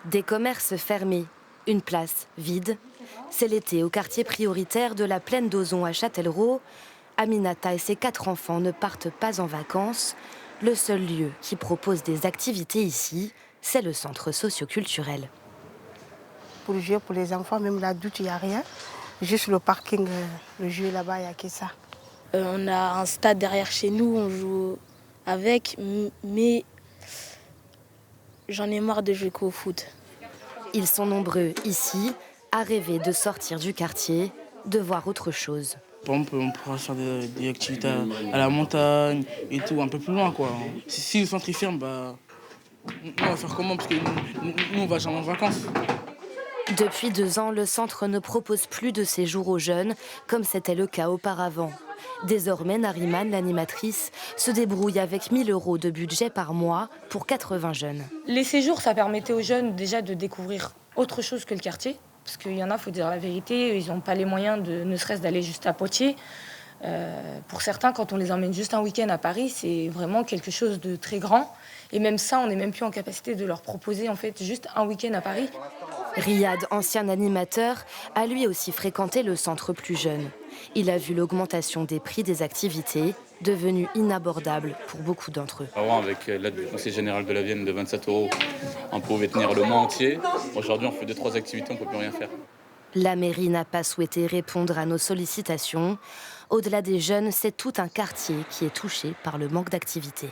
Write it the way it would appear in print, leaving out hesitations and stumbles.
Des commerces fermés, une place vide. C'est l'été au quartier prioritaire de la plaine d'Ozon à Châtellerault. Aminata et ses 4 enfants ne partent pas en vacances. Le seul lieu qui propose des activités ici, c'est le centre socioculturel. Pour jouer pour les enfants, même l'adulte, il n'y a rien. Juste le parking, le jeu là-bas, il n'y a que ça. On a un stade derrière chez nous, on joue avec, mais j'en ai marre de jouer qu'au foot. Ils sont nombreux ici à rêver de sortir du quartier, de voir autre chose. Par exemple, on pourra faire des activités à la montagne et tout, un peu plus loin, quoi. Si le centre est ferme, nous, on va faire comment? Parce que nous, on va jamais en vacances. Depuis 2 ans, le centre ne propose plus de séjour aux jeunes, comme c'était le cas auparavant. Désormais, Nariman, l'animatrice, se débrouille avec 1 000 € de budget par mois pour 80 jeunes. Les séjours, ça permettait aux jeunes déjà de découvrir autre chose que le quartier. Parce qu'il y en a, il faut dire la vérité, ils n'ont pas les moyens, ne serait-ce d'aller juste à Poitiers. Pour certains, quand on les emmène juste un week-end à Paris, c'est vraiment quelque chose de très grand. Et même ça, on n'est même plus en capacité de leur proposer en fait juste un week-end à Paris. Riyad, ancien animateur, a lui aussi fréquenté le centre plus jeune. Il a vu l'augmentation des prix des activités, devenue inabordable pour beaucoup d'entre eux. Avant, avec l'aide du conseil général de la Vienne de 27 €, on pouvait tenir le mois entier. Aujourd'hui, on fait 2-3 activités, on ne peut plus rien faire. La mairie n'a pas souhaité répondre à nos sollicitations. Au-delà des jeunes, c'est tout un quartier qui est touché par le manque d'activité.